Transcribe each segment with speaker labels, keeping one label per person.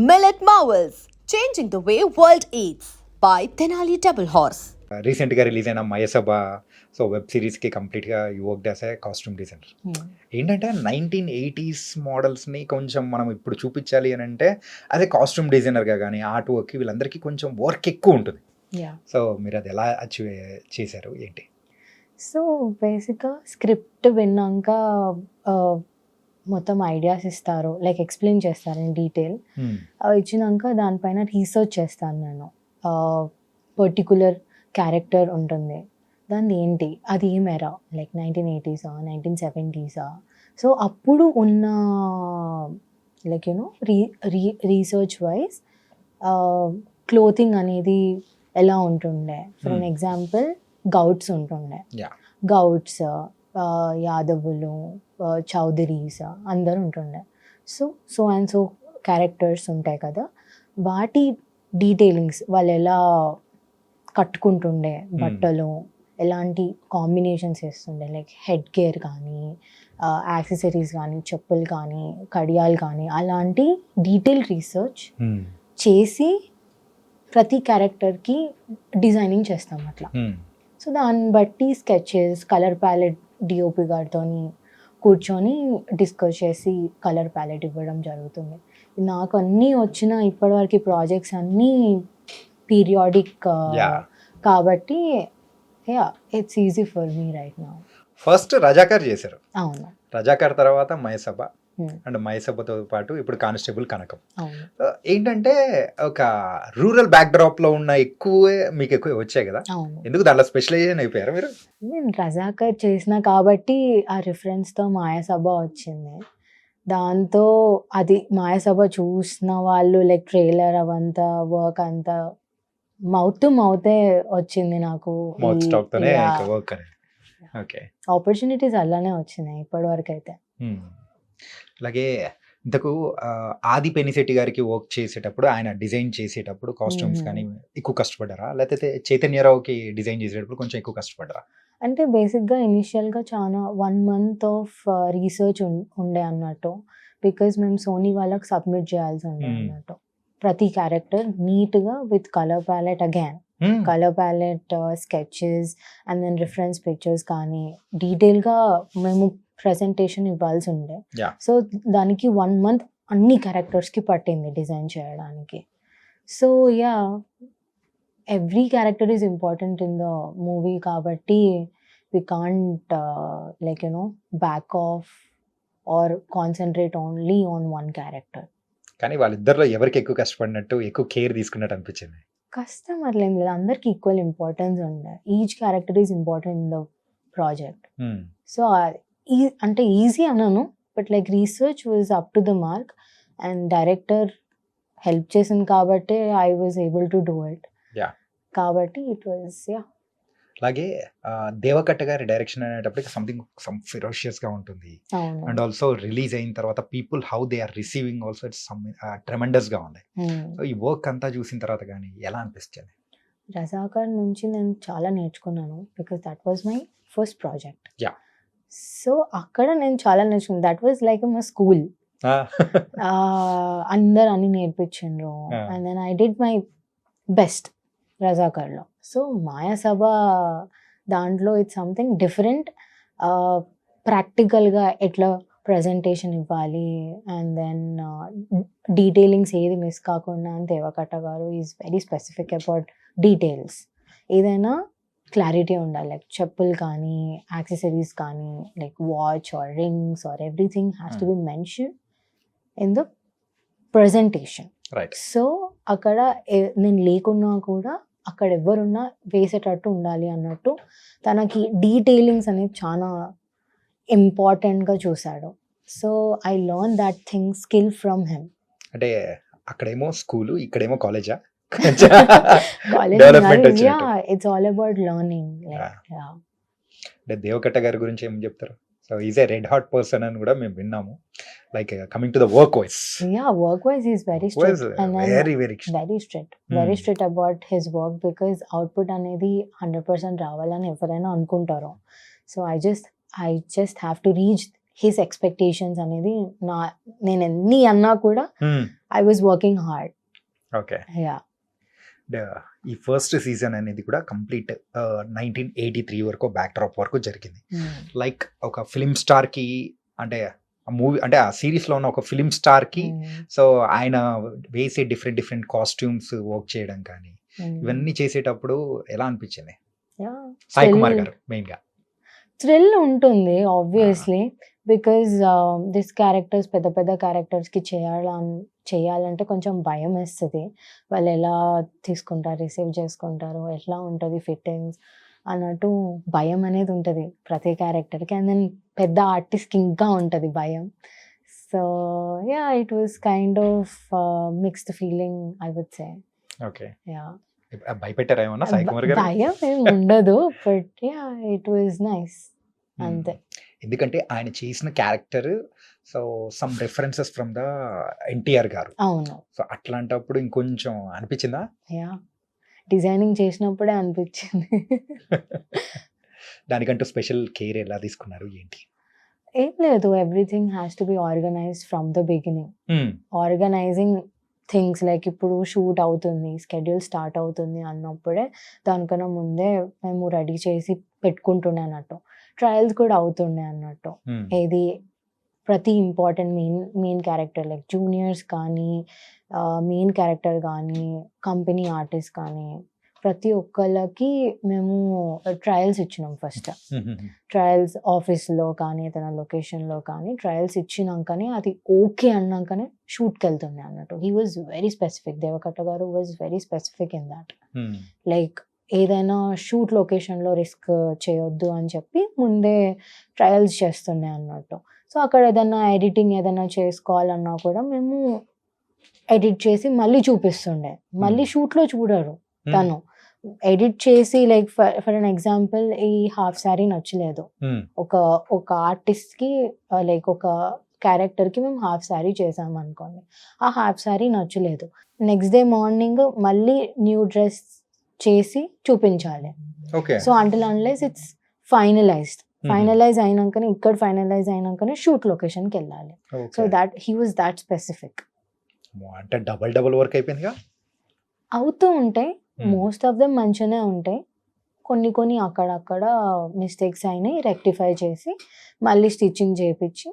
Speaker 1: Millet Marvels, changing the way world eats by Tenali Double Horse.
Speaker 2: రీసెంట్గా release అయిన Mayasabha so web సిరీస్కి కంప్లీట్గా you work as a costume designer. ఏంటంటే 1980s మోడల్స్ని కొంచెం మనం ఇప్పుడు చూపించాలి అని అంటే అదే కాస్ట్యూమ్ డిజైనర్గా కానీ ఆర్ట్ వర్క్ వీళ్ళందరికీ కొంచెం వర్క్ ఎక్కువ ఉంటుంది. సో మీరు అది ఎలా అచీవ్ చేశారు ఏంటి?
Speaker 3: సో బేసిక్గా స్క్రిప్ట్ విన్నాక మొత్తం ఐడియాస్ ఇస్తారు, లైక్ ఎక్స్ప్లెయిన్ చేస్తారు ఇన్ డీటెయిల్. ఇచ్చినాక దానిపైన రీసెర్చ్ చేస్తాను నేను. పర్టికులర్ క్యారెక్టర్ ఉంటుంది, దాన్ని ఏంటి, అది ఏం ఎరా, లైక్ 1980s 1970s. సో అప్పుడు ఉన్న like you know research wise clothing అనేది ఎలా ఉంటుండే. ఫర్ అన్ ఎగ్జాంపుల్ గౌడ్స్ ఉంటుండే, గౌడ్స్, యాదవులు, చౌదరీస్ అందరు ఉంటుండే. సో అండ్ సో క్యారెక్టర్స్ ఉంటాయి కదా, వాటి డీటెయిలింగ్స్ వాళ్ళు ఎలా కట్టుకుంటుండే, బట్టలు ఎలాంటి కాంబినేషన్స్ వేస్తుండే, లైక్ హెడ్ గేర్ కానీ యాక్సెసరీస్ కానీ చెప్పులు కానీ కడియాలు కానీ అలాంటి డీటెయిల్ రీసెర్చ్ చేసి ప్రతి క్యారెక్టర్కి డిజైనింగ్ చేస్తాం అట్లా. సో దాన్ని బట్టి స్కెచెస్, కలర్ ప్యాలెట్ డిఓపి గారితో కూర్చొని డిస్కస్ చేసి కలర్ ప్యాలెట్ ఇవ్వడం జరుగుతుంది. నాకు అన్నీ వచ్చిన ఇప్పటివరకు ప్రాజెక్ట్స్ అన్నీ పీరియాడిక్ కాబట్టి it's easy for me right now.
Speaker 2: First Razakar చేశారు,
Speaker 3: అవును.
Speaker 2: రజాకార్ తర్వాత మయసభ, అండ్ మయసభతో పాటు ఇప్పుడు కానిస్టేబుల్ కనకం. ఏంటంటే ఒక రూరల్ బ్యాక్ డ్రాప్ లో ఉన్న మీకు ఎక్కువ వచ్చాయి కదా, ఎందుకు దాంట్లో స్పెషలైజేషన్ అయిపోయారు మీరు?
Speaker 3: నేను రజాకర్ చేసిన కాబట్టి ఆ రిఫరెన్స్ తో మాయాసభ వచ్చింది. దాంతో అది మాయాసభ చూసిన వాళ్ళు లైక్ ట్రైలర్ అవంతా వర్క్ అంతా మౌత్ టు మౌతే వచ్చింది నాకు. ఆపర్చునిటీస్ అలానే వచ్చినాయి ఇప్పటి వరకు అయితే.
Speaker 2: అలాగే ఇంతకు ఆది పెనిశెట్టి గారికి వర్క్ చేసేటప్పుడు, ఆయన డిజైన్ చేసేటప్పుడు కాస్ట్యూమ్స్ కానీ ఎక్కువ కష్టపడ్డారా, లేకపోతే చైతన్యరావుకి డిజైన్ చేసేటప్పుడు కొంచెం ఎక్కువ కష్టపడ్డారా?
Speaker 3: అంటే బేసిక్గా ఇనిషియల్గా చాలా 1 month ఆఫ్ రీసెర్చ్ ఉండే అన్నట్టు, బికాజ్ మేము సోనీ వాళ్ళకి సబ్మిట్ చేయాల్సి ఉండే అన్నట్టు. ప్రతి క్యారెక్టర్ నీట్గా with colour palette, again colour palette, sketches and then reference pictures కానీ డీటెయిల్గా మేము ప్రెజెంటేషన్ ఇవ్వాల్సి ఉండే. సో దానికి 1 month అన్ని క్యారెక్టర్స్కి పట్టింది డిజైన్ చేయడానికి. So every character is important in the movie కాబట్టి we can't like you know back off or concentrate only on one character.
Speaker 2: కానీ వాళ్ళిద్దరిలో ఎవరికి ఎక్కువ కష్టపడినట్టు, ఎక్కువ కేర్ తీసుకున్నట్టు అనిపించింది?
Speaker 3: కష్టం అట్లేం లేదు, అందరికి ఈక్వల్ ఇంపార్టెన్స్ ఉండే. Each character is important in the project. So అంటే ఈజీ అన్నాను, but like research was up to the mark and director help చేసింది కాబట్టి I was able to do it. కాబట్టి ఇట్ వాజ్
Speaker 2: అలాగే దేవకట్ట గారి డైరెక్షన్ అనేటప్పటికి some ferocious గా ఉంటుంది. అండ్ ఆల్సో రిలీజ్ అయిన తర్వాత people how they are receiving also it's some tremendous గా ఉంది. సో ఈ వర్క్ అంతా చూసిన తర్వాత కానీ ఎలా అనిపిస్తుంది?
Speaker 3: రజాకార్ నుంచి నేను చాలా నేర్చుకున్నాను, because that was my first project. So అక్కడ నేను చాలా నేర్చుకున్నాను. That was like my school. అందరు అన్ని నేర్పించిండ్రు and then I did my best రజాకార్లో. సో మాయాసభ దాంట్లో ఇట్స్ సంథింగ్ డిఫరెంట్. ప్రాక్టికల్గా ఎట్లా ప్రజెంటేషన్ ఇవ్వాలి అండ్ దెన్ డీటెయిలింగ్స్ ఏది మిస్ కాకుండా అని Devakatta garu is very specific about details. ఏదైనా క్లారిటీ ఉండాలి, లైక్ చెప్పులు కానీ యాక్సెసరీస్ కానీ like watch or rings or everything has to B mention in the presentation. So అక్కడ నేను లేకున్నా కూడా అక్కడ ఎవరున్నా వేసేటట్టు ఉండాలి అన్నట్టు తనకి డీటెయిలింగ్స్ అనేది చాలా ఇంపార్టెంట్గా చూశాడు. So I learn that thing skill from him.
Speaker 2: అంటే అక్కడేమో స్కూలు, ఇక్కడేమో కాలేజా?
Speaker 3: It's all about learning.
Speaker 2: Deva Katta గారి గురించి ఏం చెప్తారు? So is a red hot person అని కూడా మేము విన్నాము. Like coming to the work wise.
Speaker 3: Yeah, work wise he's very strict. And very strict about his work because output అనేది 100% రావాలని ఎవరైనా అనుకుంటారు. So I just have to reach his expectations అనేది నేను ఎన్ని అన్నా కూడా I was working hard.
Speaker 2: Okay.
Speaker 3: Yeah.
Speaker 2: ఈ ఫస్ట్ సీజన్ అనేది కూడా కంప్లీట్ 1983 వరకు బ్యాక్ డ్రాప్ వరకు జరిగింది. లైక్ ఒక ఫిలిం స్టార్కి అంటే ఆ మూవీ అంటే ఆ సిరీస్లో ఉన్న ఒక ఫిలిం స్టార్కి సో ఆయన వేసే డిఫరెంట్ కాస్ట్యూమ్స్ వర్క్ చేయడం కానీ ఇవన్నీ చేసేటప్పుడు ఎలా అనిపించింది సాయి కుమార్ గారు మెయిన్గా?
Speaker 3: థ్రిల్ ఉంటుంది ఆబ్వియస్లీ, బికాజ్ దిస్ క్యారెక్టర్స్ పెద్ద పెద్ద క్యారెక్టర్స్కి చేయాలంటే కొంచెం భయం వేస్తుంది. వాళ్ళు ఎలా తీసుకుంటారు, రిసీవ్ చేసుకుంటారు, ఎట్లా ఉంటుంది ఫిట్టింగ్స్ అన్నట్టు భయం అనేది ఉంటుంది ప్రతి క్యారెక్టర్కి. అండ్ దెన్ పెద్ద ఆర్టిస్ట్కి ఇంకా ఉంటుంది భయం. So yeah, it was kind of mixed feeling I would say.
Speaker 2: Okay.
Speaker 3: Yeah.
Speaker 2: భయపెట్టారా ఏమన్నా సాయి కుమార్ గారు?
Speaker 3: భయం ఏమి ఉండదు, but yeah it was nice అంతే.
Speaker 2: ఎందుకంటే ఆయన చేసిన character so some references from the NTR garu.
Speaker 3: అవును.
Speaker 2: సో అట్లాంటప్పుడు ఇంకొంచెం అనిపించిందా?
Speaker 3: యా, డిజైనింగ్ చేసినప్పుడే అనిపించింది.
Speaker 2: దానికంటూ స్పెషల్ కేర్ ఎలా తీసుకున్నారు ఏంటి?
Speaker 3: ఏం లేదు, everything has to be organised from the beginning. Organising things like ఇప్పుడు షూట్ అవుతుంది, స్కెడ్యూల్ స్టార్ట్ అవుతుంది అన్నప్పుడే దానికన్నా ముందే మేము రెడీ చేసి పెట్టుకుంటుండే అన్నట్టు. ట్రయల్స్ కూడా అవుతుండే అన్నట్టు. ఏది ప్రతి important main character like juniors కానీ మెయిన్ క్యారెక్టర్ కానీ కంపెనీ ఆర్టిస్ట్ కానీ ప్రతి ఒక్కళ్ళకి మేము ట్రయల్స్ ఇచ్చినాం. ఫస్ట్ ట్రయల్స్ ఆఫీస్లో కానీ ఏదైనా లొకేషన్లో కానీ ట్రయల్స్ ఇచ్చినాకనే అది ఓకే అన్నాకనే షూట్కి వెళ్తుండే అన్నట్టు. He was very specific, Devakatta garu was very specific in that. Like ఏదైనా షూట్ లొకేషన్లో రిస్క్ చేయొద్దు అని చెప్పి ముందే ట్రయల్స్ చేస్తుండే అన్నట్టు. సో అక్కడ ఏదైనా ఎడిటింగ్ ఏదైనా చేసుకోవాలన్నా కూడా మేము ఎడిట్ చేసి మళ్ళీ చూపిస్తుండే. మళ్ళీ షూట్లో చూడరు, తను ఎడిట్ చేసి లైక్ ఫర్ అన్ ఎగ్జాంపుల్ ఈ హాఫ్ శారీ నచ్చలేదు ఒక ఆర్టిస్ట్కి, లైక్ ఒక క్యారెక్టర్కి మేము హాఫ్ శారీ చేసాం అనుకోండి, ఆ హాఫ్ శారీ నచ్చలేదు. నెక్స్ట్ డే మార్నింగ్ మళ్ళీ న్యూ డ్రెస్ చేసి చూపించాలి. So until unless it's finalise అయినాకనే ఇక్కడ ఫైనలైజ్ అయినాకనే షూట్ లొకేషన్కి వెళ్ళాలి. So that he was that specific.
Speaker 2: అంటే డబల్ వర్క్ అయిపోయిందిగా.
Speaker 3: అవుతూ ఉంటాయి, మోస్ట్ ఆఫ్ దెమ్ మంచిగానే ఉంటాయి. కొన్ని అక్కడక్కడ మిస్టేక్స్ అయినాయి, రెక్టిఫై చేసి మళ్ళీ స్టిచ్చింగ్ చేయించి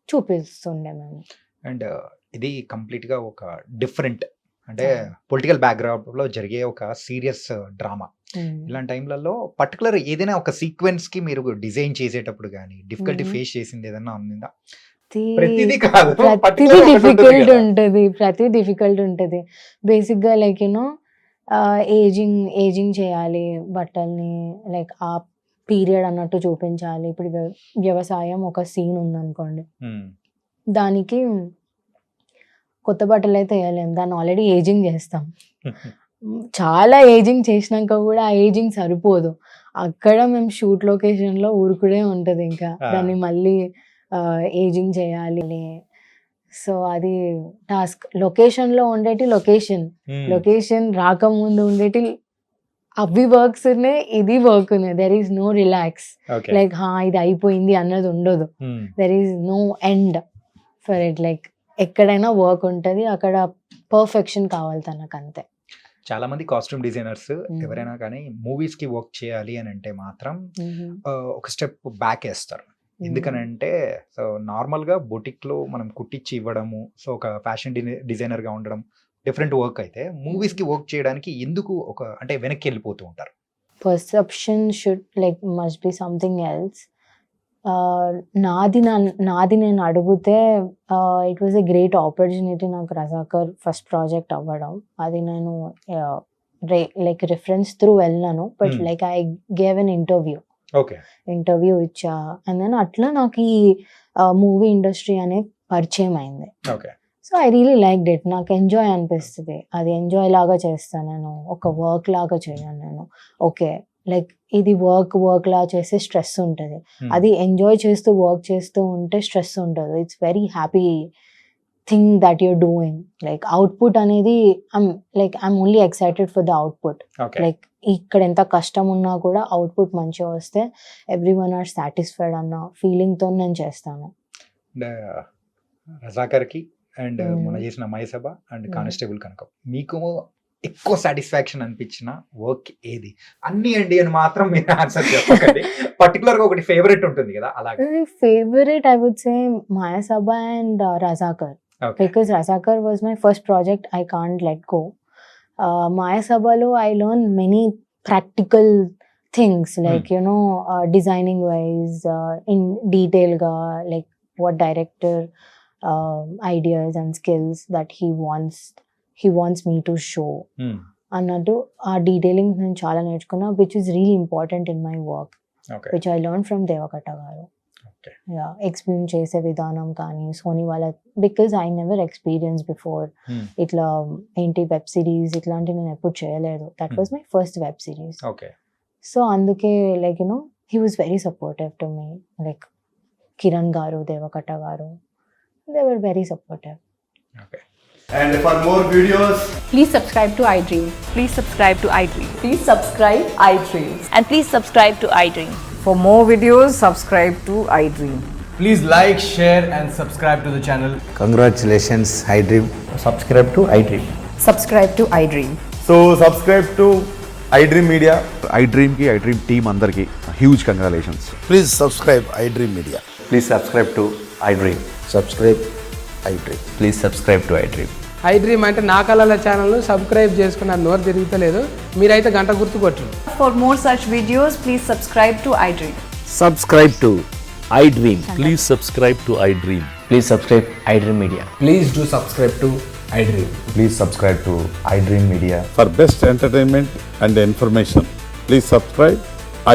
Speaker 3: చూపిస్తుండే మేము.
Speaker 2: అండ్ ఇది కంప్లీట్గా ఒక డిఫరెంట్ అంటే పొలిటికల్ బ్యాక్గ్రౌండ్లో జరిగే ఒక సీరియస్ డ్రామా. ఇలాంటి టైంలలో పర్టికులర్ ఏదైనా ఒక సీక్వెన్స్కి మీరు డిజైన్ చేసేటప్పుడు కానీ డిఫికల్టీ ఫేస్ చేసింది ఏదన్నా ఉందా?
Speaker 3: ప్రతిదీ డిఫికల్ట్ ఉంటుంది బేసిక్గా. లైక్ యూనో ఏజింగ్ చేయాలి బట్టల్ని, లైక్ ఆ పీరియడ్ అన్నట్టు చూపించాలి. ఇప్పుడు వ్యవసాయం ఒక సీన్ ఉందనుకోండి, దానికి కొత్త బట్టలు అయితే వేయలేం, దాన్ని ఆల్రెడీ ఏజింగ్ చేస్తాం. చాలా ఏజింగ్ చేసినాక కూడా ఆ ఏజింగ్ సరిపోదు, అక్కడ మేము షూట్ లొకేషన్లో ఊరుకుడే ఉంటుంది, ఇంకా దాన్ని మళ్ళీ ఏజింగ్ చేయాలి. సో అది టాస్క్. లొకేషన్లో ఉండేటి లొకేషన్ రాకముందు ఉండేటి అవి వర్క్స్ ఉన్నాయి, ఇది వర్క్ ఉన్నాయి. There is no relax, like ఇది అయిపోయింది అన్నది ఉండదు. There is no end for it. Like ఎక్కడైనా వర్క్ ఉంటుంది, అక్కడ పర్ఫెక్షన్ కావాలి తనకు, అంతే.
Speaker 2: చాలా మంది కాస్ట్యూమ్ డిజైనర్స్ ఎవరైనా కానీ మూవీస్ కి వర్క్ చేయాలి అని అంటే మాత్రం ఒక స్టెప్ బ్యాక్ వేస్తారు. ఎందుకనంటే సో నార్మల్గా బొటిక్లో మనం కుట్టించి ఇవ్వడము, సో ఒక ఫ్యాషన్ డిజైనర్గా ఉండడం డిఫరెంట్ వర్క్ అయితే మూవీస్కి వర్క్ చేయడానికి ఎందుకు ఒక అంటే వెనక్కి వెళ్ళిపోతూ ఉంటారు?
Speaker 3: Perception should like must be something else. నాది నేను అడిగితే it was a great opportunity నాకు రజాకర్ ఫస్ట్ ప్రాజెక్ట్ అవ్వడం. అది నేను లైక్ రిఫరెన్స్ త్రూ వెళ్ళినాను, but like I gave an interview ఇచ్చా. అండ్ దెన్ అట్లా నాకు ఈ మూవీ ఇండస్ట్రీ అనేది పరిచయం అయింది. So I really like it. నాకు ఎంజాయ్ అనిపిస్తుంది, అది ఎంజాయ్ లాగా చేస్తాను నేను, ఒక వర్క్ లాగా చేయను నేను. ఓకే, లైక్ ఇది వర్క్ లా చేస్తే స్ట్రెస్ ఉంటుంది, అది ఎంజాయ్ చేస్తూ వర్క్ చేస్తూ ఉంటే స్ట్రెస్ ఉంటుంది. It's very happy thing that you're doing. Like output అనేది I'm only excited for the output. Like ఇక్కడ ఎంత కష్టం ఉన్నా కూడా అవుట్పుట్ మంచిగా వస్తే ఎవ్రీవన్ ఆర్ సాటిస్ఫైడ్ అన్న ఫీలింగ్తో నేను చేస్తాను.
Speaker 2: అండ్ రజాకర్కి అండ్
Speaker 3: Hmm.
Speaker 2: మొన్న చేసిన మయసభ అండ్
Speaker 3: Hmm.
Speaker 2: కానిస్టేబుల్ కనుక మీకు ఎక్కువ సాటిస్ఫాక్షన్ అనిపించిన వర్క్ ఏది? అన్ని అండి అని మాత్రం మీరు ఆన్సర్ చెప్పకండి. పర్టికులర్ గా ఒకటి ఫేవరెట్ ఉంటుంది కదా అలాగే.
Speaker 3: Favourite I would say Mayasabha and Razakar.
Speaker 2: Okay.
Speaker 3: Because Razakar was my first project, I can't let go. Maya Sabalo, I learned many practical things, like designing wise, in detail ga, like what director ideas and skills that he wants me to show. అన్నట్టు ఆ detailing నేను చాలా నేర్చుకున్నా, which is really important in my work,
Speaker 2: okay.
Speaker 3: which I learned from Devakatta garu.
Speaker 2: Okay.
Speaker 3: Explain చేసే విధానం కానీ Sony వాళ్ళ, because I never experience before ఇట్లా ఏంటి వెబ్ సిరీస్ ఇట్లాంటివి నేను ఎప్పుడు చేయలేదు. That was my first web series.
Speaker 2: Okay.
Speaker 3: So అందుకే like he was very supportive to me, like Kiran garu, Devakatta garu, they were very supportive.
Speaker 2: Okay.
Speaker 4: And for more videos,
Speaker 5: Please subscribe to iDream. Please subscribe to iDream.
Speaker 1: Please subscribe iDreams.
Speaker 5: And please subscribe to iDream.
Speaker 6: For more videos, subscribe to iDream.
Speaker 4: please like, share, and subscribe to the channel.
Speaker 7: Congratulations, iDream.
Speaker 4: Subscribe to iDream.
Speaker 6: Subscribe to iDream.
Speaker 4: So subscribe to iDream Media.
Speaker 8: iDream team అందరికి huge congratulations.
Speaker 7: Please subscribe iDream Media.
Speaker 9: Please subscribe to iDream.
Speaker 7: Subscribe iDream.
Speaker 9: Please subscribe to iDream.
Speaker 10: iDream అంటే నా కళల ఛానల్ను subscribe చేసుకున్న నోరు తిరుగుతలేదు, మీరైతే గంట గుర్తు కొట్టండి.
Speaker 5: For more such videos, please subscribe to iDream.
Speaker 7: Subscribe to iDream.
Speaker 9: Please subscribe to iDream. Please subscribe iDream Media.
Speaker 4: Please do subscribe to iDream.
Speaker 9: Please subscribe to iDream Media.
Speaker 8: For best entertainment and information, please subscribe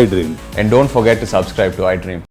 Speaker 8: iDream.
Speaker 9: And don't forget to subscribe to iDream.